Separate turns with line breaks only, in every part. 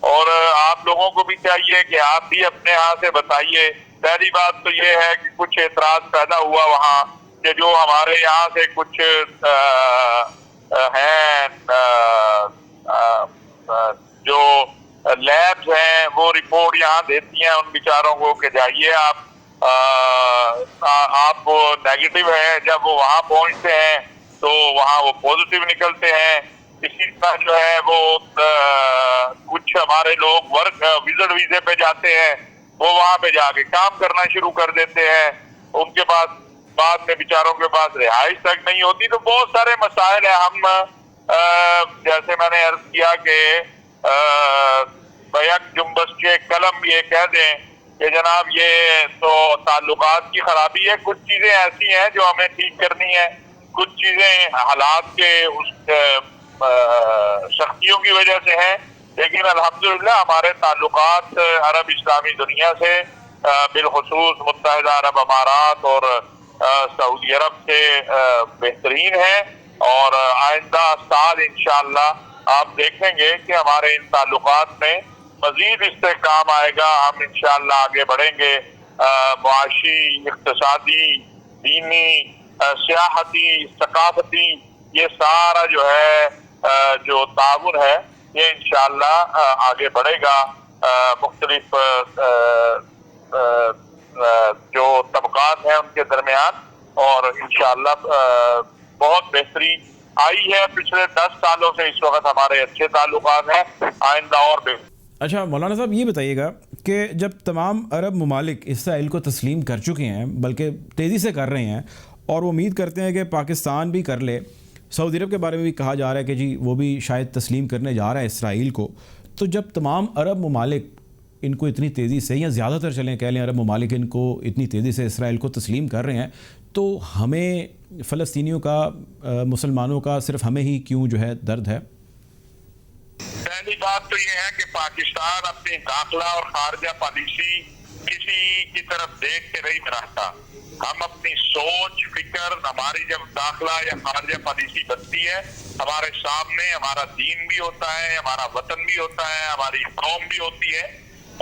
اور آپ لوگوں کو بھی چاہیے کہ آپ بھی اپنے ہاں سے بتائیے. پہلی بات تو یہ ہے کہ کچھ اعتراض پیدا ہوا وہاں کہ جو ہمارے یہاں سے کچھ ہیں جو لیبز ہیں وہ رپورٹ یہاں دیتی ہیں ان بیچاروں کو کہ جائیے آپ نیگیٹو ہیں. جب وہ وہاں پہنچتے ہیں تو وہاں وہ پازیٹیو نکلتے ہیں. اسی طرح جو ہے وہ کچھ ہمارے لوگ ورک وزٹ ویزے پہ جاتے ہیں, وہ وہاں پہ جا کے کام کرنا شروع کر دیتے ہیں. ان کے پاس بعد میں بیچاروں کے پاس رہائش تک نہیں ہوتی. تو بہت سارے مسائل ہیں. ہم جیسے میں نے عرض کیا کہ بیک جنبش کے قلم یہ کہہ دیں کہ جناب یہ تو تعلقات کی خرابی ہے. کچھ چیزیں ایسی ہیں جو ہمیں ٹھیک کرنی ہے, کچھ چیزیں حالات کے سختیوں کی وجہ سے ہیں, لیکن الحمدللہ ہمارے تعلقات عرب اسلامی دنیا سے بالخصوص متحدہ عرب امارات اور سعودی عرب سے بہترین ہیں. اور آئندہ سال انشاءاللہ آپ دیکھیں گے کہ ہمارے ان تعلقات میں مزید استحکام آئے گا. ہم انشاءاللہ آگے بڑھیں گے. معاشی, اقتصادی, دینی, سیاحتی, ثقافتی, یہ سارا جو ہے جو تعاون ہے یہ انشاءاللہ آگے بڑھے گا. مختلف جو طبقات ہیں ان کے درمیان, اور انشاءاللہ بہت بہتری آئی ہے پچھلے 10 سالوں سے. اس وقت ہمارے اچھے تعلقات ہیں, آئندہ اور بہتر.
اچھا مولانا صاحب یہ بتائیے گا کہ جب تمام عرب ممالک اسرائیل کو تسلیم کر چکے ہیں, بلکہ تیزی سے کر رہے ہیں, اور وہ امید کرتے ہیں کہ پاکستان بھی کر لے, سعودی عرب کے بارے میں بھی کہا جا رہا ہے کہ جی وہ بھی شاید تسلیم کرنے جا رہا ہے اسرائیل کو, تو جب تمام عرب ممالک ان کو اتنی تیزی سے, یا زیادہ تر چلیں کہہ لیں عرب ممالک ان کو اتنی تیزی سے اسرائیل کو تسلیم کر رہے ہیں, تو ہمیں فلسطینیوں کا, مسلمانوں کا, صرف ہمیں ہی کیوں جو ہے درد ہے؟
پہلی بات تو یہ ہے کہ پاکستان اپنی داخلہ اور خارجہ پالیسی کسی کی طرف دیکھ کے نہیں بناتا. ہم اپنی سوچ, فکر, ہماری جب داخلہ یا خارجہ پالیسی بنتی ہے, ہمارے سامنے ہمارا دین بھی ہوتا ہے, ہمارا وطن بھی ہوتا ہے, ہماری قوم بھی ہوتی ہے,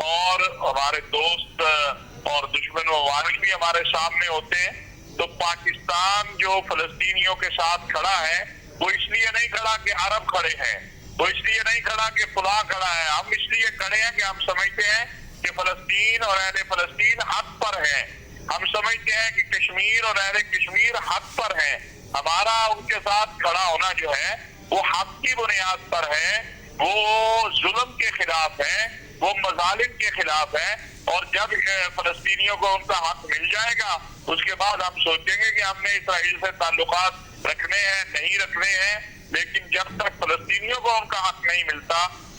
اور ہمارے دوست اور دشمن ممالک بھی ہمارے سامنے ہوتے ہیں. تو پاکستان جو فلسطینیوں کے ساتھ کھڑا ہے وہ اس لیے نہیں کھڑا کہ عرب کھڑے ہیں, وہ اس لیے نہیں کھڑا کہ فلاں کھڑا ہے. ہم اس لیے کھڑے ہیں کہ ہم سمجھتے ہیں کہ فلسطین اور اہل فلسطین حق پر ہیں. ہم سمجھتے ہیں کہ کشمیر اور اہل کشمیر حق پر ہیں. ہمارا ان کے ساتھ کھڑا ہونا جو ہے وہ حق کی بنیاد پر ہے, وہ ظلم کے خلاف ہے, وہ مظالم کے خلاف ہے. اور جب فلسطینیوں کو ان کا حق مل جائے گا اس کے بعد ہم سوچیں گے کہ ہم نے اسرائیل سے تعلقات رکھنے ہیں نہیں رکھنے ہیں. لیکن جب تک فلسطینیوں کو ان کا حق نہیں ملتا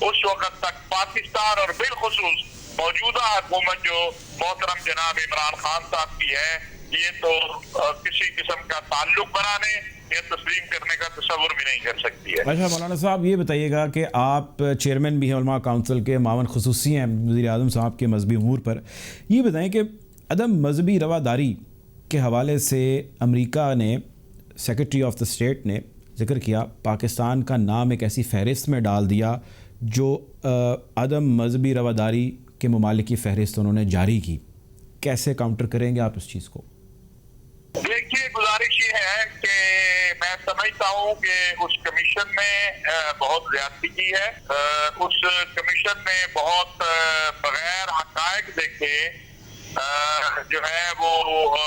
اس وقت تک پاکستان اور بالخصوص موجودہ حکومت جو محترم جناب عمران خان صاحب کی ہے, یہ تو کسی قسم کا تعلق بنانے یا تسلیم کرنے کا تصور بھی نہیں کر سکتی ہے.
اچھا مولانا صاحب یہ بتائیے گا کہ آپ چیئرمین بھی ہیں علماء کونسل کے, معاون خصوصی ہیں وزیر اعظم صاحب کے مذہبی امور پر. یہ بتائیں کہ عدم مذہبی رواداری کے حوالے سے امریکہ نے, سیکرٹری آف دا اسٹیٹ نے ذکر کیا, پاکستان کا نام ایک ایسی فہرست میں ڈال دیا جو عدم مذہبی رواداری کے ممالک کی فہرست انہوں نے جاری کی. کیسے کاؤنٹر کریں گے آپ اس چیز کو؟
دیکھیے گزارش یہ ہے کہ میں سمجھتا ہوں کہ اس کمیشن نے بہت زیادتی کی ہے. اس کمیشن نے بہت بغیر حقائق دیکھے جو ہے وہ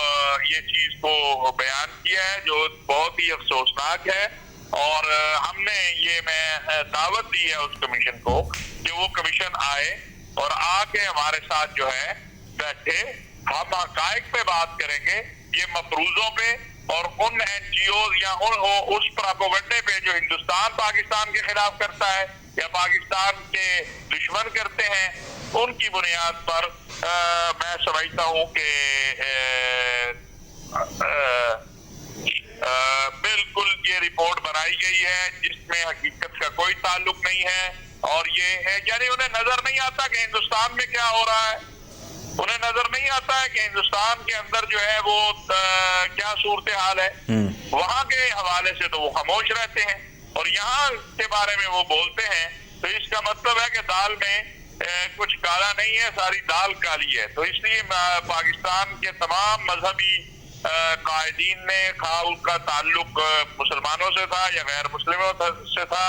یہ چیز کو بیان کیا ہے, جو بہت ہی افسوسناک ہے. اور ہم نے یہ میں دعوت دی ہے اس کمیشن کو کہ وہ کمیشن آئے اور آ کے ہمارے ساتھ جو ہے بیٹھے, ہم حقائق پہ بات کریں گے, یہ مفروضوں پہ اور ان این جی اوز یا اس پراپوگنڈے پہ جو ہندوستان پاکستان کے خلاف کرتا ہے یا پاکستان کے دشمن کرتے ہیں, ان کی بنیاد پر میں سمجھتا ہوں کہ بالکل یہ رپورٹ بنائی گئی ہے جس میں حقیقت کا کوئی تعلق نہیں ہے. اور یہ ہے یعنی انہیں نظر نہیں آتا کہ ہندوستان میں کیا ہو رہا ہے, انہیں نظر نہیں آتا ہے کہ ہندوستان کے اندر جو ہے وہ کیا صورتحال ہے. وہاں کے حوالے سے تو وہ خاموش رہتے ہیں اور یہاں کے بارے میں وہ بولتے ہیں تو اس کا مطلب ہے کہ دال میں کچھ کالا نہیں ہے، ساری دال کالی ہے. تو اس لیے پاکستان کے تمام مذہبی قائدین نے، خواہ ان کا تعلق مسلمانوں سے تھا یا غیر مسلموں سے تھا،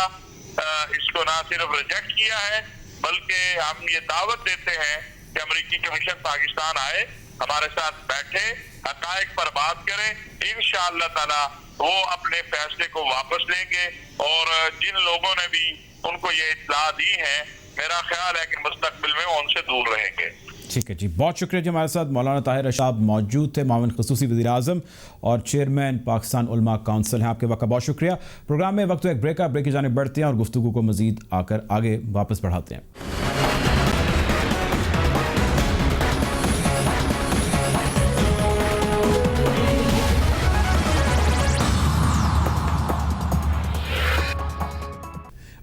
اس کو نہ صرف ریجیکٹ کیا ہے بلکہ ہم یہ دعوت دیتے ہیں کہ امریکی کمیشن پاکستان آئے، ہمارے ساتھ بیٹھے، حقائق پر بات کریں. انشاءاللہ تعالی وہ اپنے فیصلے کو واپس لیں گے، اور جن لوگوں نے بھی ان کو یہ اطلاع دی ہے، میرا خیال ہے کہ مستقبل میں وہ ان سے دور رہیں گے.
ٹھیک ہے جی، بہت شکریہ جی. ہمارے ساتھ مولانا طاہر اشرف موجود تھے، معاون خصوصی وزیر اعظم اور چیئرمین پاکستان علماء کونسل ہیں. آپ کے وقت کا بہت شکریہ. پروگرام میں وقت ایک بریک کی جانب بڑھتے ہیں اور گفتگو کو مزید آگے واپس بڑھاتے ہیں.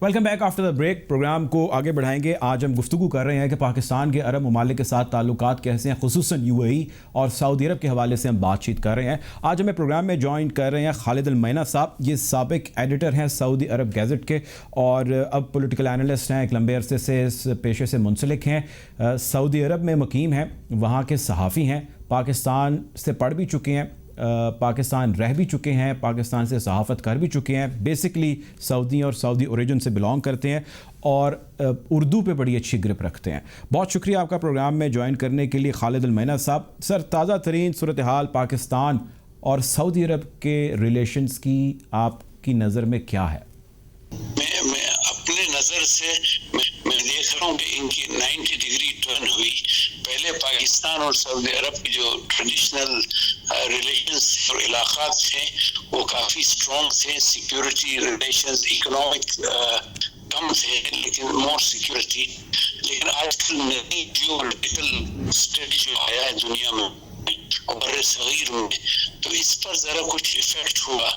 Welcome back after the break. Programme کو آگے بڑھائیں گے. آج ہم گفتگو کر رہے ہیں کہ پاکستان کے عرب ممالک کے ساتھ تعلقات کیسے ہیں، خصوصاً یو اے ای اور سعودی عرب کے حوالے سے ہم بات چیت کر رہے ہیں. آج ہمیں پروگرام میں جوائن کر رہے ہیں خالد المعینہ صاحب. یہ سابق ایڈیٹر ہیں سعودی عرب گیزٹ کے اور اب پولیٹیکل اینالسٹ ہیں، ایک لمبے عرصے سے اس پیشے سے منسلک ہیں. سعودی عرب میں مقیم ہیں، وہاں کے صحافی ہیں، پاکستان سے پڑھ بھی چکے ہیں، پاکستان رہ بھی چکے ہیں، پاکستان سے صحافت کر بھی چکے ہیں. بیسکلی سعودی اور سعودی اوریجن سے بلانگ کرتے ہیں اور اردو پہ بڑی اچھی گرپ رکھتے ہیں. بہت شکریہ آپ کا پروگرام میں جوائن کرنے کے لیے خالد المعینہ صاحب. سر، تازہ ترین صورتحال پاکستان اور سعودی عرب کے ریلیشنز کی آپ کی نظر میں کیا ہے؟
میں اپنے نظر سے میں دیکھ رہا ہوں کہ ان کی 90 ڈگری ٹرن ہوئی. پہلے پاکستان اور سعودی عرب کی جو ٹریڈیشنل ریلیشنز اور علاقات تھے وہ کافی اسٹرانگ تھے. سیکیورٹی ریلیشنز، اکنامک کم تھے لیکن مور سیکیورٹی. لیکن آج کل نئی جیو پولیٹیکل اسٹیٹ جو آیا ہے دنیا میں اور بر صغیر میں، تو اس پر ذرا کچھ افیکٹ ہوا.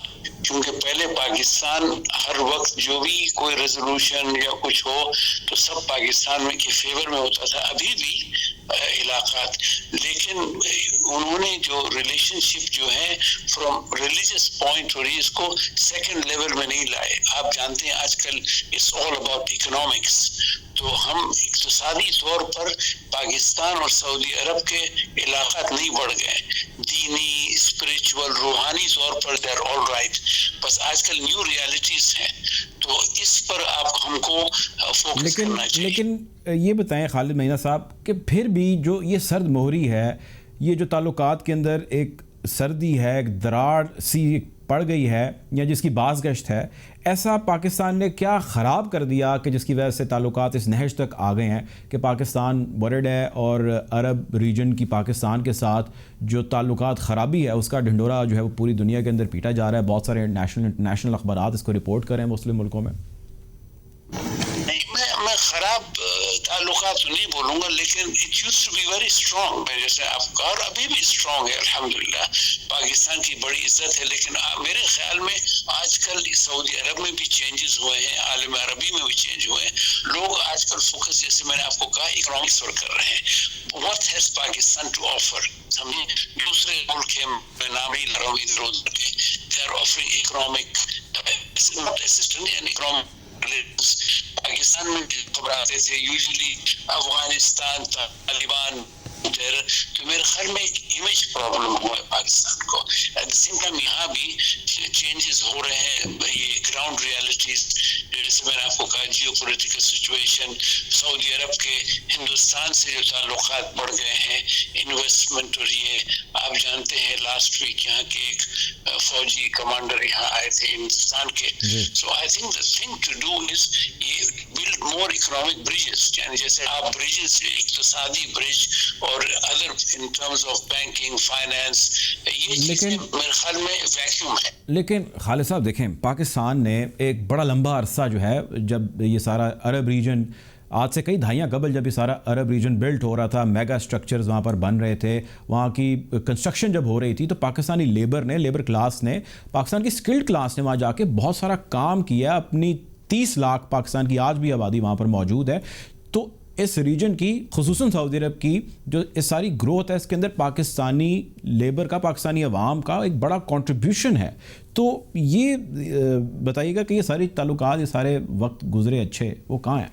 کیونکہ پہلے پاکستان ہر وقت جو بھی کوئی ریزولوشن یا کچھ ہو تو سب پاکستان میں کے فیور میں ہوتا تھا، ابھی بھی علاقات. لیکن انہوں نے جو ریلیشن شپ جو ہے فرام ریلیجس پوائنٹ اور اس کو سیکنڈ لیول میں نہیں لائے. آپ جانتے ہیں آج کل اٹس آل اباؤٹ اکنامکس. تو ہم اقتصادی طور پر پاکستان اور سعودی عرب کے علاقات نہیں بڑھ گئے. دینی، اسپریچول، روحانی طور پر دے آر آل رائٹ. بس آج کل نیو ریالٹیز ہیں، تو اس پر آپ ہم کو فوکس کرنا چاہیے.
لیکن یہ بتائیں خالد معینہ صاحب کہ پھر بھی جو یہ سرد مہری ہے، یہ جو تعلقات کے اندر ایک سردی ہے، ایک دراڑ سی پڑ گئی ہے یا جس کی باز گشت ہے، ایسا پاکستان نے کیا خراب کر دیا کہ جس کی وجہ سے تعلقات اس نہج تک آ گئے ہیں کہ پاکستان ورڈ ہے اور عرب ریجن کی پاکستان کے ساتھ جو تعلقات خرابی ہے اس کا ڈھنڈورا جو ہے وہ پوری دنیا کے اندر پیٹا جا رہا ہے. بہت سارے نیشنل اخبارات اس کو رپورٹ کر رہے ہیں مسلم ملکوں میں.
میں خراب تعلقات تو نہیں بولوں گا، لیکن it used to be very strong. جیسے آپ کا اور ابھی بھی اسٹرانگ ہے الحمدللہ. پاکستان کی بڑی عزت ہے. لیکن میرے خیال میں آج کل سعودی عرب میں بھی چینجز ہوئے ہیں، عالم عربی میں بھی چینج ہوئے ہیں. لوگ آج کل فوکس، جیسے میں نے آپ کو کہا، اکنامکس پر کر رہے ہیں. What has Pakistan to offer? ہمیں دوسرے ملک کے میں نام ہی لے رہا ہوں ادھر ادھر کے، they are offering economic assistance and economic. Pakistan میں خبر آتے تھے یوزلی افغانستان، طالبان، تو میرے خیال میں ایک امیج پرابلم ہوا ہے پاکستان کو. ایٹ دا سیم ٹائم یہاں بھی چینجز ہو رہے ہیں. یہ گراؤنڈ ریالٹیز، جیسے میں نے آپ کو کہا، جیو پولیٹیکل سچویشن، سعودی عرب کے ہندوستان سے جو تعلقات بڑھ گئے ہیں، انویسٹمنٹ. اور یہ آپ جانتے ہیں لاسٹ ویک یہاں کے ایک فوجی کمانڈر یہاں آئے تھے ہندوستان کے. So I think the thing to do is یہ بلڈ مور اکنامک بریجز. یعنی جیسے آپ بریجز، اقتصادی برج اور other in terms of banking, finance, یہ چیزیں میرے خیال میں ویکیوم ہے.
لیکن خالد صاحب دیکھیں، پاکستان نے ایک بڑا لمبا عرصہ جو ہے، جب یہ سارا عرب ریجن آج سے کئی دہائیاں قبل جب یہ سارا عرب ریجن بلٹ ہو رہا تھا، میگا اسٹرکچرز وہاں پر بن رہے تھے، وہاں کی کنسٹرکشن جب ہو رہی تھی، تو پاکستانی لیبر کلاس نے، پاکستان کی اسکلڈ کلاس نے وہاں جا کے بہت سارا کام کیا. اپنی 30 لاکھ پاکستان کی آج بھی آبادی وہاں پر موجود ہے. تو اس ریجن کی خصوصاً سعودی عرب کی جو اس ساری گروتھ ہے اس کے اندر پاکستانی لیبر کا پاکستانی عوام کا ایک بڑا کنٹریبیوشن ہے. تو یہ بتائیے گا کہ یہ ساری تعلقات یہ سارے وقت گزرے اچھے وہ کہاں ہیں؟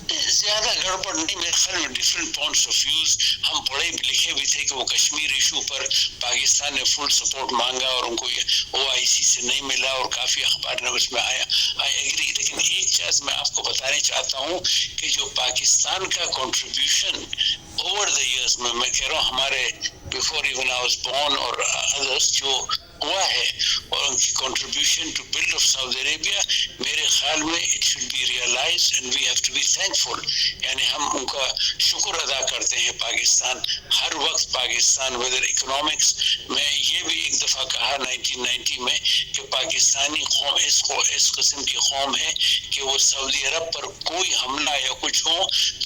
زیادہ گڑبڑ نہیں میرے خیال میں ڈفرینٹ پوائنٹس آف ویوز. ہم پڑھے لکھے بھی تھے کہ وہ کشمیر ایشو پر پاکستان نے فل سپورٹ مانگا اور ان کو OIC سے نہیں ملا اور کافی اخبار نے اس میں آیا. I agree. لیکن ایک چیز میں آپ کو بتانا چاہتا ہوں کہ جو پاکستان کا کنٹریبیوشن اوور دا ایئرز میں کہہ رہا ہوں ہمارے before even I was born اور ادرس جو ہوا ہے اور ان کی contribution to build of Saudi Arabia میرے خیال میں it should be realise and we have to be thankful. یعنی ہم ان کا شکر ادا کرتے ہیں. پاکستان ہر وقت پاکستان ویدر اکنامکس میں یہ بھی ایک دفعہ کہا 1990 میں کہ پاکستانی قوم اس قسم کی قوم ہے کہ وہ سعودی عرب پر کوئی حملہ یا کچھ ہو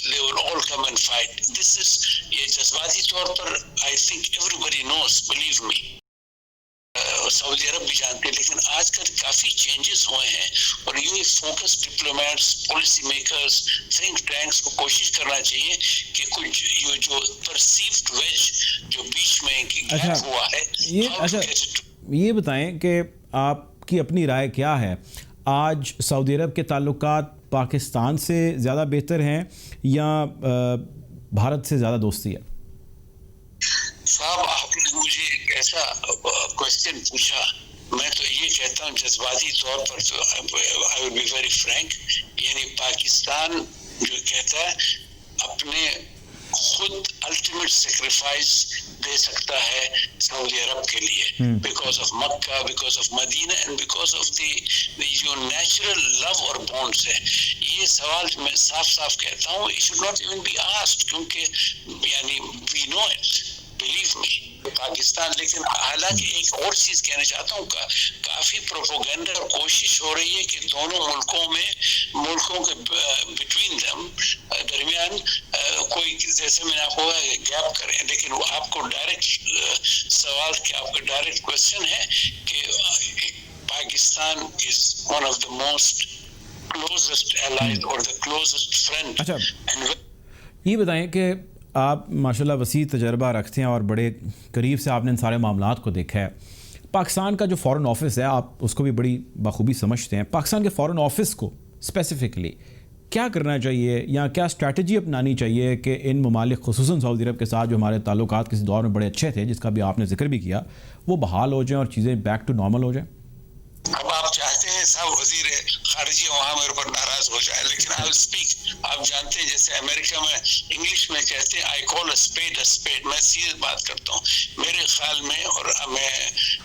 they will all come and fight. This is یہ جذباتی طور پر I think everybody knows, believe me. سعودی عرب بھی جانتے ہیں. لیکن آج کل کافی چینجز ہوئے ہیں اور یہ focus diplomats policy makers think tanks کو کوشش کرنا چاہیے کہ کچھ یہ جو پرسیوڈ ویج جو بیچ میں گیپ ہوا ہے
یہ بتائیں کہ آپ کی اپنی رائے کیا ہے. آج سعودی عرب کے تعلقات پاکستان سے زیادہ بہتر ہیں یا بھارت سے زیادہ دوستی ہے؟
صاحب آپ نے مجھے ایک ایسا کوشچن پوچھا. میں تو یہ کہتا ہوں جذباتی طور پر تو آئی ول بی ویری فرینک. یعنی پاکستان جو کہتا ہے اپنے خود الٹیمیٹ سیکریفائس دے سکتا ہے سعودی عرب کے لیے because of Mecca because of Medina and because of the جو نیچرل لو اور بانڈس ہے. یہ سوال میں صاف صاف کہتا ہوں it should not even be asked کیونکہ یعنی we know it, believe me. Pakistan لیکن حالانکہ ایک اور چیز کہنا چاہتا ہوں کافی پروپوگنڈا اور کوشش ہو رہی ہے کہ دونوں ملکوں کے بٹوین دم درمیان کوئی جیسے میں نے آپ کو گیپ کریں. لیکن وہ آپ کو ڈائریکٹ سوال کہ آپ کا ڈائریکٹ کوشچن ہے کہ Pakistan is one of the most closest allies اور دا کلوزسٹ فرینڈ.
اچھا یہ بتائیں کہ آپ ماشاءاللہ وسیع تجربہ رکھتے ہیں اور بڑے قریب سے آپ نے ان سارے معاملات کو دیکھا ہے. پاکستان کا جو فارن آفس ہے آپ اس کو بھی بڑی بخوبی سمجھتے ہیں. پاکستان کے فارن آفس کو اسپیسیفکلی کیا کرنا چاہیے یا کیا اسٹریٹجی اپنانی چاہیے کہ ان ممالک خصوصاً سعودی عرب کے ساتھ جو ہمارے تعلقات کسی دور میں بڑے اچھے تھے جس کا بھی آپ نے ذکر بھی کیا وہ بحال ہو جائیں اور چیزیں بیک ٹو نارمل ہو جائیں؟
اب آپ چاہتے ہیں صاحب وزیر خارجہ وہاں میرے پر ناراض ہو جائے لیکن آئی ول اسپیک. آپ جانتے ہیں جیسے امریکہ میں انگلش میں کہتے ہیں آئی کال اے اسپیڈ. میں سیریس بات کرتا ہوں. میرے خیال میں اور میں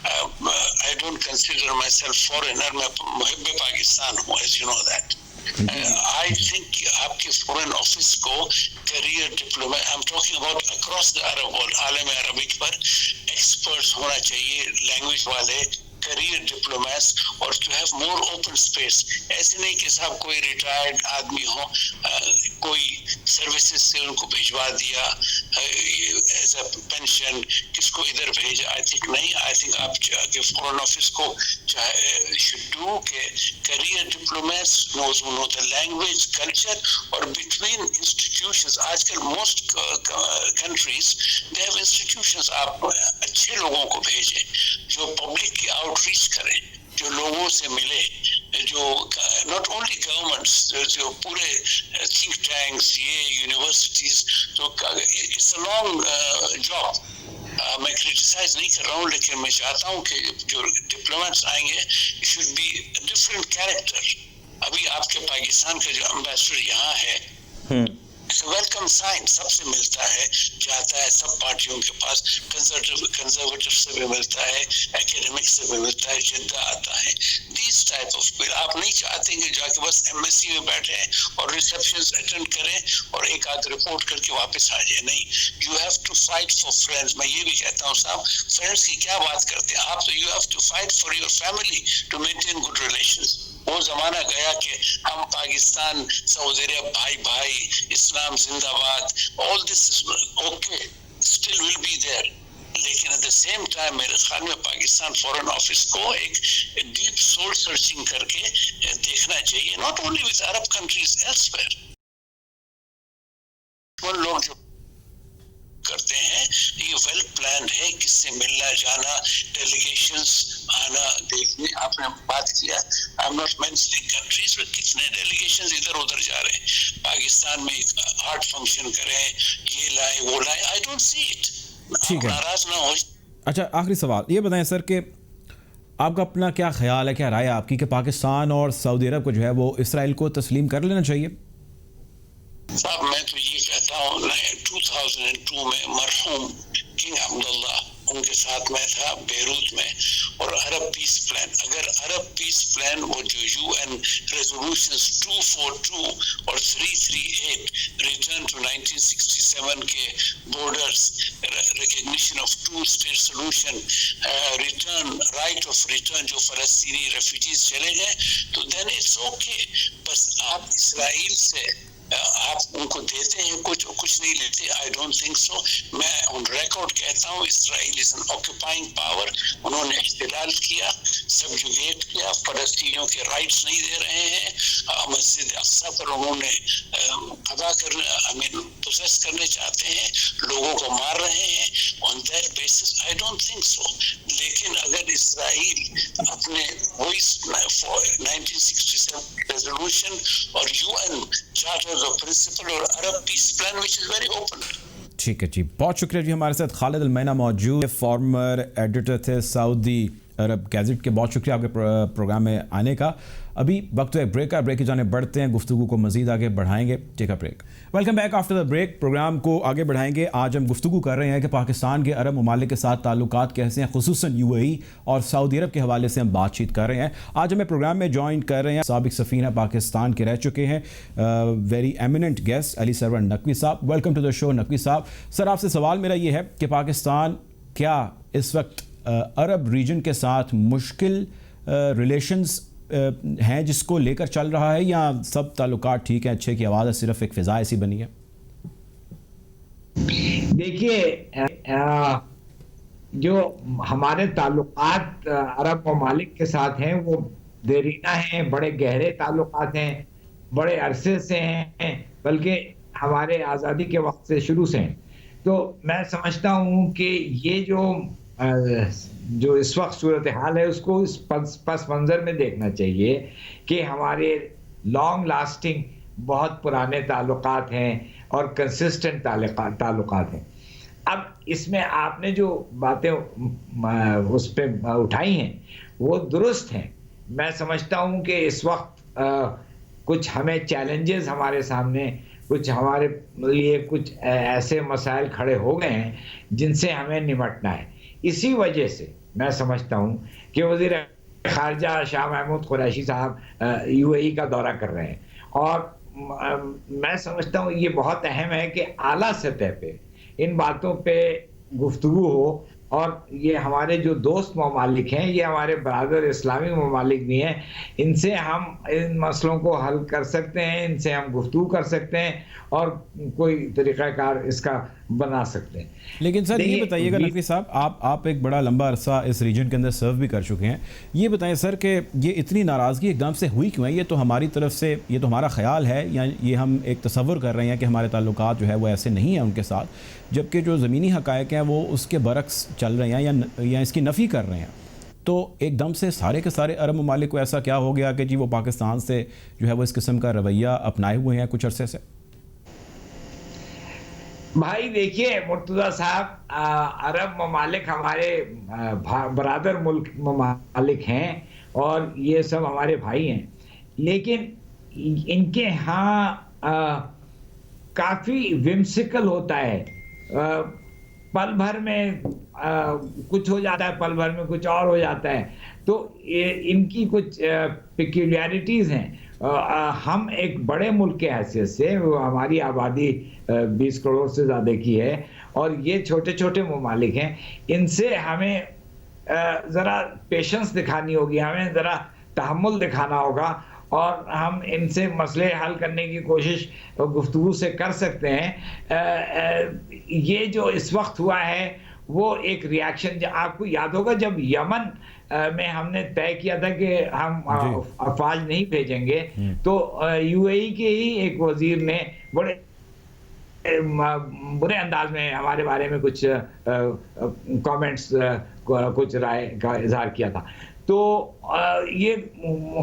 I don't consider myself foreigner. میں محب پاکستان ہوں as you know that. I think کہ آپ کے فورن آفس کو career diplomat I am talking about across the Arab world عالم عربک پر ایکسپرٹس ہونا چاہیے لینگویج والے کیریئر ڈپلومیٹس اور to have more open space. ایسے نہیں کہ صاحب کوئی ریٹائرڈ آدمی ہو کوئی سروسز سے ان کو بھیجوا دیا ایز اے پینشن کس کو ادھر بھیجا. آئی تھنک نہیں. آئی تھنک آپ کے فورن آفس کو شوڈ ڈو کہ career diplomats know the language culture اور بٹوین انسٹیٹیوشنز. آج کل most countries they have institutions. آپ اچھے لوگوں کو بھیجیں جو پبلک کی آؤٹ ریچ کریں جو لوگوں سے ملے جو ناٹ اونلی گورنمنٹس جو پورے تھنک ٹینکس یہ یونیورسٹیز. تو اٹس اے لانگ جاب. میں کرٹیسائز نہیں کر رہا ہوں لیکن میں چاہتا ہوں کہ جو ڈپلومیٹس آئیں گے it should be different character. ابھی آپ کے پاکستان کا جو امبیسڈر یہاں ہے ویلکم سائن سب سے ملتا ہے جاتا ہے سب پارٹیوں کے پاس کنزرویٹو سے بھی ملتا ہے ایکیڈمک سے بھی ملتا ہے جدہ آتا ہے. دیز ٹائپ آف آپ نہیں چاہتے کہ جا کے بس ایم ایس سی میں بیٹھے اور ریسیپشنز اٹینڈ کریں اور ایک آدھ رپورٹ کر کے واپس آ جائے. نہیں. You have to fight for friends. میں یہ بھی کہتا ہوں صاحب فرینڈز کی کیا بات کرتے ہیں آپ تو you have to fight for your family to maintain good relations. وہ زمانہ گیا کہ ہم پاکستان سعودی عرب بھائی اسلام زندہ باد all this is okay still will be there. لیکن at the same time میرے خیال میں پاکستان فورن آفس کو ایک ڈیپ سول سرچنگ کر کے دیکھنا چاہیے not only with Arab countries elsewhere. دشمن لوگ جو کرتے ہیں یہ ویل پلان ہے, کس سے ملنا جانا, ڈیلیگیشنز آنا دیکھنے. آپ نے بات کیا I am not mentioning countries, کتنے ڈیلیگیشنز ادھر ادھر جا رہے ہیں پاکستان میں, آرٹ فنکشن کریں, یہ لائیں وہ لائیں. I don't see it.
ٹھیک ہے,
ناراض نہ ہو.
اچھا آخری سوال یہ بتائیں سر کہ آپ کا اپنا کیا خیال ہے, کیا رائے آپ کی کہ پاکستان اور سعودی عرب کو جو ہے وہ اسرائیل کو تسلیم کر لینا چاہیے؟
صاحب میں تو یہ کہتا ہوں 2002 میں مرحوم کنگ عبداللہ ان کے ساتھ میں تھا بیروت میں, اور عرب پیس پلان, اگر عرب پیس پلان وہ جو یو این ریزولوشنز 242 اور 338 ریٹرن ٹو 1967 کے borders, recognition of two state solution, return right of return جو فلسطینی ریفیوجیز چلے گئے, تو دین اٹس اوکے. بس آپ اسرائیل سے آپ ان کو دیتے ہیں کچھ نہیں لیتے. آئی ڈونٹ تھنک سو. میں آن ریکارڈ کہتا ہوں اسرائیل از این آکوپائنگ پاور. انہوں نے احتلال کیا, سبجوگیٹ کیا, فلسطینیوں کے رائٹس نہیں دے رہے ہیں, مسجد اقصی پر انہوں نے قبضہ کرنے پوزیس کرنے چاہتے ہیں, لوگوں کو مار رہے ہیں. On that basis I don't think so. لیکن اگر اسرائیل اپنے وہی 1967 ریزولوشن اور U N charter of principle اور Arab peace plan which is very open.
ٹھیک ہے جی, بہت شکریہ جی. ہمارے ساتھ خالد المینا موجود, فارمر ایڈیٹر تھے سعودی عرب گیزٹ کے. بہت شکریہ آپ کے پروگرام میں آنے کا. ابھی وقت ہے بریک کا, بریک کی جانب بڑھتے ہیں, گفتگو کو مزید آگے بڑھائیں گے. Take a break. Welcome back after the break. Programme کو آگے بڑھائیں گے. آج ہم گفتگو کر رہے ہیں کہ پاکستان کے عرب ممالک کے ساتھ تعلقات کیسے ہیں, خصوصاً یو اے ای اور سعودی عرب کے حوالے سے ہم بات چیت کر رہے ہیں. آج ہمیں پروگرام میں جوائن کر رہے ہیں سابق سفیر پاکستان کے رہ چکے ہیں, ویری ایمیننٹ گیسٹ علی سرور نقوی صاحب. ویلکم ٹو دا شو نقوی صاحب. سر آپ سے سوال میرا یہ ہے کہ پاکستان کیا اس وقت عرب ریجن کے ساتھ مشکل ریلیشنز ہیں جس کو لے کر چل رہا ہے, یا سب تعلقات ٹھیک ہیں, اچھے کی آواز ہے, صرف ایک فضا ایسی بنی ہے؟
دیکھیے, جو ہمارے تعلقات عرب ممالک کے ساتھ ہیں وہ دیرینہ ہیں, بڑے گہرے تعلقات ہیں, بڑے عرصے سے ہیں, بلکہ ہمارے آزادی کے وقت سے شروع سے ہیں. تو میں سمجھتا ہوں کہ یہ جو اس وقت صورتحال ہے اس کو اس پس منظر میں دیکھنا چاہیے کہ ہمارے لانگ لاسٹنگ بہت پرانے تعلقات ہیں اور کنسسٹنٹ تعلقات ہیں. اب اس میں آپ نے جو باتیں اس پہ اٹھائی ہیں وہ درست ہیں. میں سمجھتا ہوں کہ اس وقت کچھ ہمیں چیلنجز ہمارے سامنے, کچھ ہمارے لیے کچھ ایسے مسائل کھڑے ہو گئے ہیں جن سے ہمیں نمٹنا ہے. اسی وجہ سے میں سمجھتا ہوں کہ وزیر خارجہ شاہ محمود قریشی صاحب یو اے ای کا دورہ کر رہے ہیں, اور میں سمجھتا ہوں یہ بہت اہم ہے کہ اعلیٰ سطح پہ ان باتوں پہ گفتگو ہو. اور یہ ہمارے جو دوست ممالک ہیں, یہ ہمارے برادر اسلامی ممالک بھی ہیں, ان سے ہم ان مسئلوں کو حل کر سکتے ہیں, ان سے ہم گفتگو کر سکتے ہیں اور کوئی طریقہ کار اس کا بنا سکتے ہیں.
لیکن سر یہ بتائیے گا نقوی صاحب, آپ ایک بڑا لمبا عرصہ اس ریجن کے اندر سرو بھی کر چکے ہیں, یہ بتائیں سر کہ یہ اتنی ناراضگی ایک دم سے ہوئی کیوں ہے؟ یہ تو ہماری طرف سے, یہ تو ہمارا خیال ہے, یا یہ ہم ایک تصور کر رہے ہیں کہ ہمارے تعلقات جو ہے وہ ایسے نہیں ہیں ان کے ساتھ, جبکہ جو زمینی حقائق ہیں وہ اس کے برعکس چل رہے ہیں یا اس کی نفی کر رہے ہیں. تو ایک دم سے سارے کے سارے عرب ممالک کو ایسا کیا ہو گیا کہ جی وہ پاکستان سے جو ہے وہ اس قسم کا رویہ اپنائے ہوئے ہیں کچھ عرصے سے؟
بھائی دیکھیے مرتضیٰ صاحب, عرب ممالک ہمارے برادر ملک ممالک ہیں اور یہ سب ہمارے بھائی ہیں, لیکن ان کے ہاں کافی ومسیکل ہوتا ہے. پل بھر میں کچھ ہو جاتا ہے, پل بھر میں کچھ اور ہو جاتا ہے. تو ان کی کچھ پیکیولیرٹیز ہیں. ہم ایک بڑے ملک کے حیثیت سے, ہماری آبادی 20 کروڑ سے زیادہ کی ہے, اور یہ چھوٹے چھوٹے ممالک ہیں, ان سے ہمیں ذرا پیشنس دکھانی ہوگی, ہمیں ذرا تحمل دکھانا ہوگا, اور ہم ان سے مسئلے حل کرنے کی کوشش گفتگو سے کر سکتے ہیں. یہ جو اس وقت ہوا ہے وہ ایک ریاکشن, آپ کو یاد ہوگا جب یمن میں ہم نے طے کیا تھا کہ ہم افواج نہیں بھیجیں گے, تو یو اے ای کے ہی ایک وزیر نے بڑے برے انداز میں ہمارے بارے میں کچھ کامنٹس کچھ رائے کا اظہار کیا تھا. تو یہ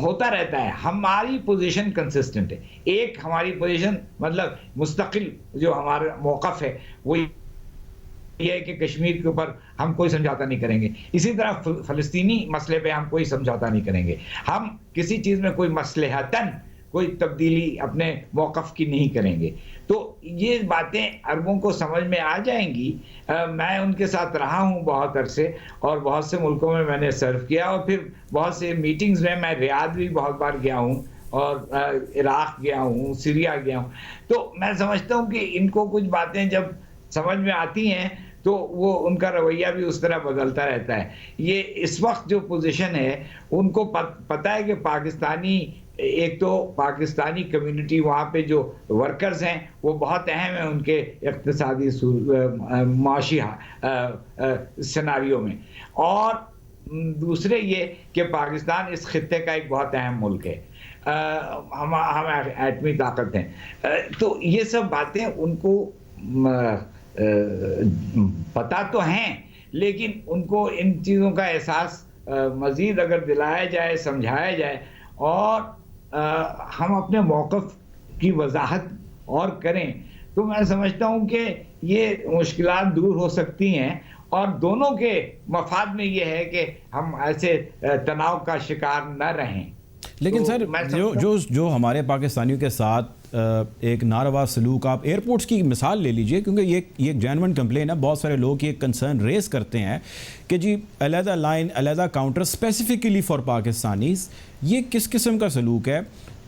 ہوتا رہتا ہے. ہماری پوزیشن کنسسٹنٹ ہے. ایک ہماری پوزیشن مطلب مستقل جو ہمارا موقف ہے وہ یہ ہے کہ کشمیر کے اوپر ہم کوئی سمجھوتا نہیں کریں گے. اسی طرح فلسطینی مسئلے پہ ہم کوئی سمجھوتا نہیں کریں گے. ہم کسی چیز میں کوئی مصلحتاً کوئی تبدیلی اپنے موقف کی نہیں کریں گے. تو یہ باتیں عربوں کو سمجھ میں آ جائیں گی. میں ان کے ساتھ رہا ہوں بہت عرصے اور بہت سے ملکوں میں نے سرو کیا اور پھر بہت سے میٹنگز میں ریاض بھی بہت بار گیا ہوں اور عراق گیا ہوں, سیریا گیا ہوں. تو میں سمجھتا ہوں کہ ان کو کچھ باتیں جب سمجھ میں آتی ہیں تو وہ ان کا رویہ بھی اس طرح بدلتا رہتا ہے. یہ اس وقت جو پوزیشن ہے ان کو پتہ ہے کہ پاکستانی ایک تو پاکستانی کمیونٹی وہاں پہ جو ورکرز ہیں وہ بہت اہم ہیں ان کے اقتصادی معاشی سیناریو میں, اور دوسرے یہ کہ پاکستان اس خطے کا ایک بہت اہم ملک ہے. ہم ایٹمی طاقت ہیں. تو یہ سب باتیں ان کو پتہ تو ہیں, لیکن ان کو ان چیزوں کا احساس مزید اگر دلایا جائے, سمجھایا جائے اور ہم اپنے موقف کی وضاحت اور کریں تو میں سمجھتا ہوں کہ یہ مشکلات دور ہو سکتی ہیں اور دونوں کے مفاد میں یہ ہے کہ ہم ایسے تناؤ کا شکار نہ رہیں.
لیکن سر جو ہمارے پاکستانیوں کے ساتھ ایک ناروا سلوک, آپ ایئرپورٹس کی مثال لے لیجئے, کیونکہ یہ ایک جینوئن کمپلین ہے. بہت سارے لوگ یہ کنسرن ریز کرتے ہیں کہ جی علیحدہ لائن, علیحدہ کاؤنٹر اسپیسیفکلی فار پاکستانیز. یہ کس قسم کا سلوک ہے؟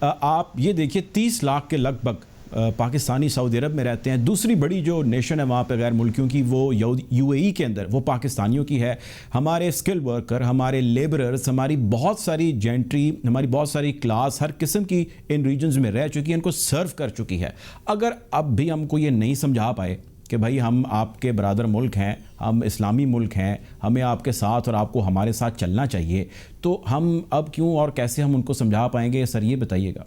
آپ یہ دیکھیے 30 لاکھ کے لگ بھگ پاکستانی سعودی عرب میں رہتے ہیں. دوسری بڑی جو نیشن ہے وہاں پہ غیر ملکیوں کی وہ یو اے ای کے اندر وہ پاکستانیوں کی ہے. ہمارے اسکل ورکر, ہمارے لیبررز, ہماری بہت ساری جینٹری, ہماری بہت ساری کلاس ہر قسم کی ان ریجنز میں رہ چکی ہے, ان کو سرو کر چکی ہے. اگر اب بھی ہم کو یہ نہیں سمجھا پائے کہ بھائی ہم آپ کے برادر ملک ہیں, ہم اسلامی ملک ہیں, ہمیں آپ کے ساتھ اور آپ کو ہمارے ساتھ چلنا چاہیے, تو ہم اب کیوں اور کیسے ہم ان کو سمجھا پائیں گے؟ سر یہ بتائیے گا.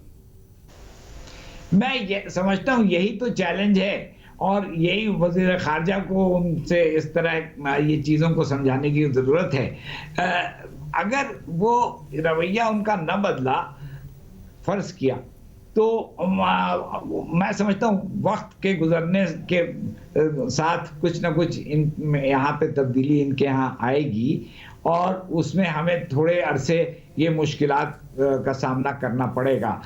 میں یہ سمجھتا ہوں یہی تو چیلنج ہے اور یہی وزیر خارجہ کو ان سے اس طرح یہ چیزوں کو سمجھانے کی ضرورت ہے. اگر وہ رویہ ان کا نہ بدلا, فرض کیا, تو میں سمجھتا ہوں وقت کے گزرنے کے ساتھ کچھ نہ کچھ یہاں پہ تبدیلی ان کے یہاں آئے گی اور اس میں ہمیں تھوڑے عرصے یہ مشکلات کا سامنا کرنا پڑے گا.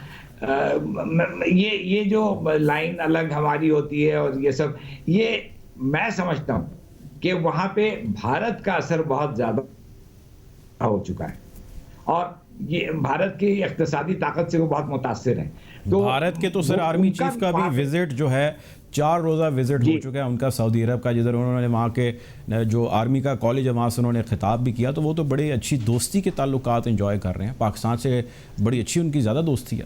یہ جو لائن الگ ہماری ہوتی ہے اور یہ سب, یہ میں سمجھتا ہوں کہ وہاں پہ بھارت کا اثر بہت زیادہ ہو چکا ہے اور یہ بھارت کی اقتصادی طاقت سے وہ بہت متاثر ہیں. تو
بھارت کے تو سر آرمی چیف کا بھی وزٹ جو ہے 4 روزہ وزٹ ہو چکا ہے ان کا سعودی عرب کا, جدھر انہوں نے وہاں کے جو آرمی کا کالج ہے وہاں سے انہوں نے خطاب بھی کیا. تو وہ تو بڑے اچھی دوستی کے تعلقات انجوائے کر رہے ہیں. پاکستان سے بڑی اچھی ان کی زیادہ دوستی ہے.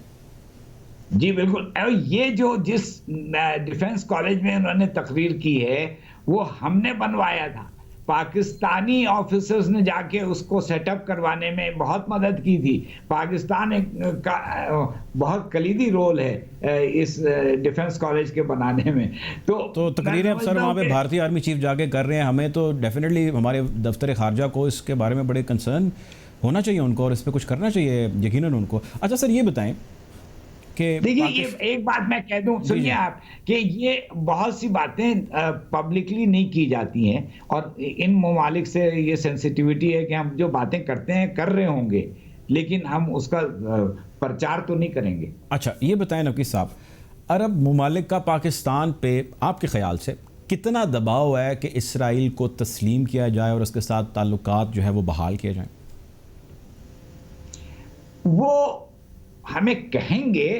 جی بالکل. یہ جو جس ڈیفنس کالج میں انہوں نے تقریر کی ہے وہ ہم نے بنوایا تھا. پاکستانی آفیسرز نے جا کے اس کو سیٹ اپ کروانے میں بہت مدد کی تھی. پاکستان کا بہت کلیدی رول ہے اس ڈیفنس کالج کے بنانے میں.
تو تقریریں اب سر وہاں پہ بھارتی آرمی چیف جا کے کر رہے ہیں. ہمیں تو ڈیفینیٹلی ہمارے دفتر خارجہ کو اس کے بارے میں بڑے کنسرن ہونا چاہیے ان کو اور اس پہ کچھ کرنا چاہیے یقیناً ان کو. اچھا سر یہ بتائیں کہ
دیکھیے ایک بات میں کہہ دوں, سنیے آپ, کہ یہ بہت سی باتیں پبلکلی نہیں کی جاتی ہیں اور ان ممالک سے یہ سینسیٹیوٹی ہے کہ ہم جو باتیں کرتے ہیں کر رہے ہوں گے لیکن ہم اس کا پرچار تو نہیں کریں گے.
اچھا یہ بتائیں نقی صاحب, عرب ممالک کا پاکستان پہ آپ کے خیال سے کتنا دباؤ ہے کہ اسرائیل کو تسلیم کیا جائے اور اس کے ساتھ تعلقات جو ہے وہ بحال کیے جائیں؟
وہ ہمیں کہیں گے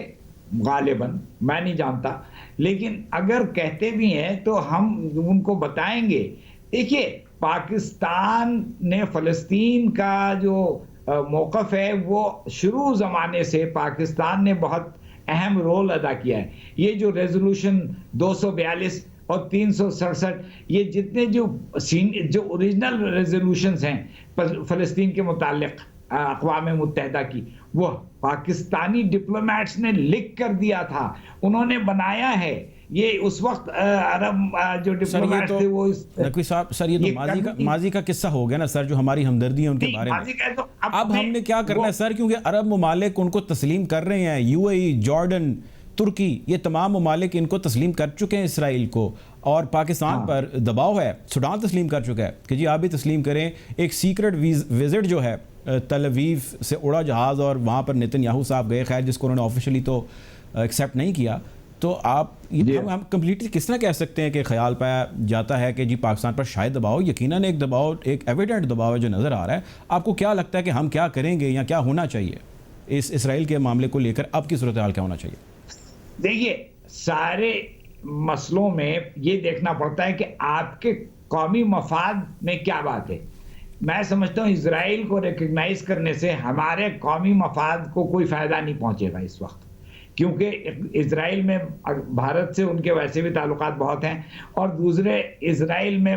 غالباً, میں نہیں جانتا, لیکن اگر کہتے بھی ہیں تو ہم ان کو بتائیں گے. دیکھیے پاکستان نے فلسطین کا جو موقف ہے وہ شروع زمانے سے پاکستان نے بہت اہم رول ادا کیا ہے. یہ جو ریزولوشن 242 اور 367 یہ جتنے جو اوریجنل ریزولوشنز ہیں فلسطین کے متعلق اقوام متحدہ کی, وہ پاکستانی ڈپلومیٹس نے لکھ کر دیا تھا, انہوں نے بنایا ہے. یہ اس وقت عرب جو ڈپلومیٹ تھے وہ
نقوی صاحب سر یہ تو ماضی کا قصہ ہو گیا نا سر، جو ہماری ہمدردی ہے ان کے بارے میں. اب ہم نے کیا کرنا ہے سر، کیونکہ عرب ممالک ان کو تسلیم کر رہے ہیں، یو اے ای، جارڈن، ترکی، یہ تمام ممالک ان کو تسلیم کر چکے ہیں اسرائیل کو، اور پاکستان پر دباؤ ہے. سوڈان تسلیم کر چکا ہے کہ جی آپ بھی تسلیم کریں. ایک سیکرٹ وزٹ جو ہے تل اویو سے اڑا جہاز اور وہاں پر نتن یاہو صاحب گئے، خیر جس کو انہوں نے آفیشلی تو ایکسیپٹ نہیں کیا. تو آپ ہم کمپلیٹلی کس طرح کہہ سکتے ہیں کہ خیال پایا جاتا ہے کہ جی پاکستان پر شاید دباؤ؟ یقیناً ایک دباؤ، ایک ایویڈنٹ دباؤ ہے جو نظر آ رہا ہے. آپ کو کیا لگتا ہے کہ ہم کیا کریں گے یا کیا ہونا چاہیے اس اسرائیل کے معاملے کو لے کر؟ اب کی صورتحال کیا ہونا چاہیے؟
دیکھیے سارے مسئلوں میں یہ دیکھنا پڑتا ہے کہ آپ کے قومی مفاد میں کیا بات ہے. میں سمجھتا ہوں اسرائیل کو ریکگنائز کرنے سے ہمارے قومی مفاد کو کوئی فائدہ نہیں پہنچے گا اس وقت، کیونکہ اسرائیل میں بھارت سے ان کے ویسے بھی تعلقات بہت ہیں، اور دوسرے اسرائیل میں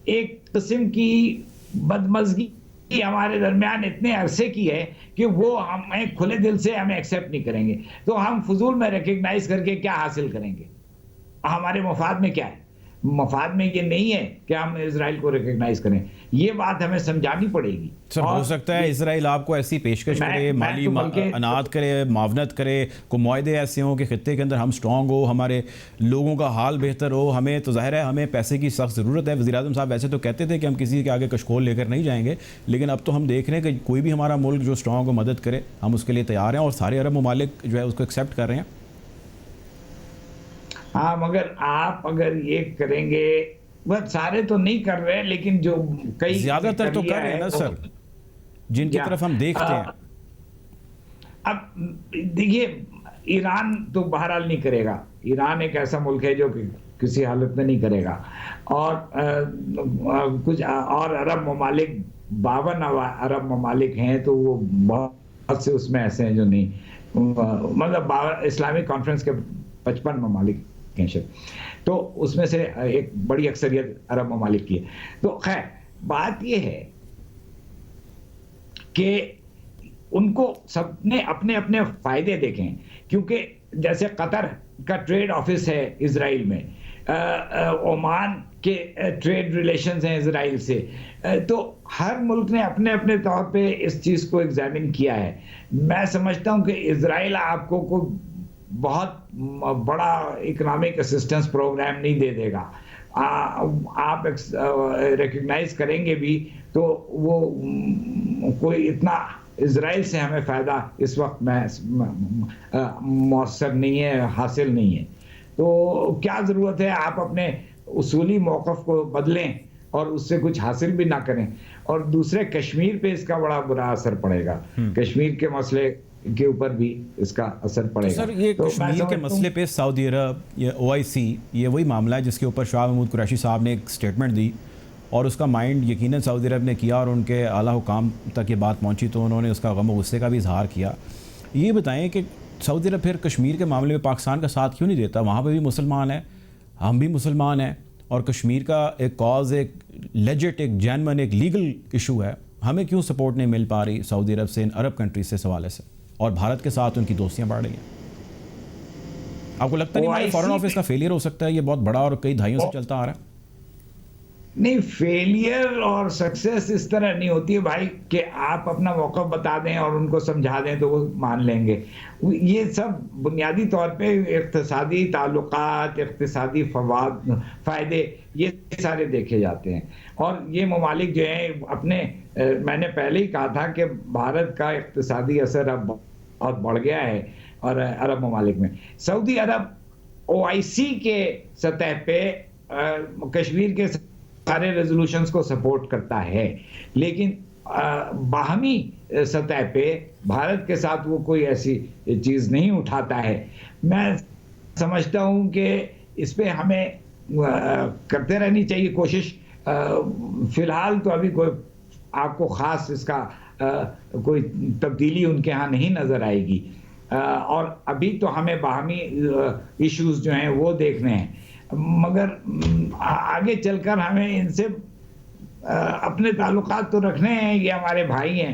ایک قسم کی بدمزگی ہمارے درمیان اتنے عرصے کی ہے کہ وہ ہمیں کھلے دل سے ہمیں ایکسیپٹ نہیں کریں گے. تو ہم فضول میں ریکگنائز کر کے کیا حاصل کریں گے؟ ہمارے مفاد میں کیا ہے؟ مفاد میں یہ نہیں ہے کہ ہم اسرائیل کو ریکگنائز کریں. یہ بات ہمیں سمجھانی پڑے گی.
سر ہو سکتا ہے اسرائیل آپ کو ایسی پیشکش کرے، مالی انعات کرے، معاونت کرے، کو معاہدے ایسے ہوں کہ خطے کے اندر ہم سٹرونگ ہو، ہمارے لوگوں کا حال بہتر ہو. ہمیں تو ظاہر ہے ہمیں پیسے کی سخت ضرورت ہے. وزیر اعظم صاحب ویسے تو کہتے تھے کہ ہم کسی کے آگے کشکول لے کر نہیں جائیں گے، لیکن اب تو ہم دیکھ رہے ہیں کہ کوئی بھی ہمارا ملک جو سٹرونگ ہو، مدد کرے، ہم اس کے لیے تیار ہیں، اور سارے عرب ممالک جو ہے اس کو ایکسیپٹ کر رہے ہیں.
ہاں مگر آپ اگر یہ کریں گے، بس سارے تو نہیں کر رہے لیکن جو کئی
زیادہ تر تو کر رہے ہیں نا سر، جن کی طرف ہم دیکھتے ہیں.
اب دیکھیے ایران تو بہرحال نہیں کرے گا. ایران ایک ایسا ملک ہے جو کسی حالت میں نہیں کرے گا. اور کچھ اور عرب ممالک 52 عرب ممالک ہیں، تو وہ بہت سے اس میں ایسے ہیں جو نہیں، مطلب اسلامک کانفرنس کے 55 ممالک ہیں شاید، تو اس میں سے ایک بڑی اکثریت عرب ممالک کی ہے. تو خیر بات یہ ہے کہ ان کو سب نے اپنے اپنے فائدے دیکھیں، کیونکہ جیسے قطر کا ٹریڈ آفس ہے اسرائیل میں، عمان کے ٹریڈ ریلیشنز ہیں اسرائیل سے، تو ہر ملک نے اپنے اپنے طور پہ اس چیز کو ایگزامن کیا ہے. میں سمجھتا ہوں کہ اسرائیل آپ کو بہت بڑا اکنامک اسسٹنس پروگرام نہیں دے گا. آپ ریکگنائز کریں گے بھی تو وہ کوئی اتنا اسرائیل سے ہمیں فائدہ اس وقت مؤثر نہیں ہے، حاصل نہیں ہے. تو کیا ضرورت ہے آپ اپنے اصولی موقف کو بدلیں اور اس سے کچھ حاصل بھی نہ کریں. اور دوسرے کشمیر پہ اس کا بڑا برا اثر پڑے گا، کشمیر کے مسئلے کے اوپر بھی اس کا اثر پڑے گا.
سر یہ کشمیر کے مسئلے پہ سعودی عرب یا OIC یہ وہی معاملہ ہے جس کے اوپر شاہ محمود قریشی صاحب نے ایک سٹیٹمنٹ دی، اور اس کا مائنڈ یقیناً سعودی عرب نے کیا، اور ان کے اعلیٰ حکام تک یہ بات پہنچی تو انہوں نے اس کا غم و غصے کا بھی اظہار کیا. یہ بتائیں کہ سعودی عرب پھر کشمیر کے معاملے میں پاکستان کا ساتھ کیوں نہیں دیتا؟ وہاں پہ بھی مسلمان ہیں، ہم بھی مسلمان ہیں، اور کشمیر کا ایک کاز، ایک لیجٹ، ایک جینون، ایک لیگل ایشو ہے. ہمیں کیوں سپورٹ نہیں مل پا رہی سعودی عرب سے، ان عرب کنٹریز سے، سوالے سے، اور بھارت کے ساتھ ان کی دوستیاں بڑھ رہی ہیں؟ آپ کو لگتا نہیں فارن آفس کا فیلئر ہو سکتا ہے؟ یہ بہت بڑا اور کئی دہائیوں سے چلتا آ رہا ہے.
نہیں، فیلئر اور سکسیس اس طرح نہیں ہوتی ہے بھائی کہ آپ اپنا موقف بتا دیں اور ان کو سمجھا دیں تو وہ مان لیں گے. یہ سب بنیادی طور پہ اقتصادی تعلقات، اقتصادی فائدے، یہ سارے دیکھے جاتے ہیں. اور یہ ممالک جو ہیں اپنے، میں نے پہلے ہی کہا تھا کہ بھارت کا اقتصادی اثر اب بہت بڑھ گیا ہے اور عرب ممالک میں. سعودی عرب OIC کے سطح پہ کشمیر کے سارے ریزولوشنز کو سپورٹ کرتا ہے، لیکن باہمی سطح پہ بھارت کے ساتھ وہ کوئی ایسی چیز نہیں اٹھاتا ہے. میں سمجھتا ہوں کہ اس پہ ہمیں کرتے رہنی چاہیے کوشش. فی الحال تو ابھی کوئی آپ کو خاص اس کا کوئی تبدیلی ان کے ہاں نہیں نظر آئے گی، اور ابھی تو ہمیں باہمی ایشوز جو ہیں وہ دیکھنے ہیں. مگر آگے چل کر ہمیں ان سے اپنے تعلقات تو رکھنے ہیں، یہ ہمارے بھائی ہیں،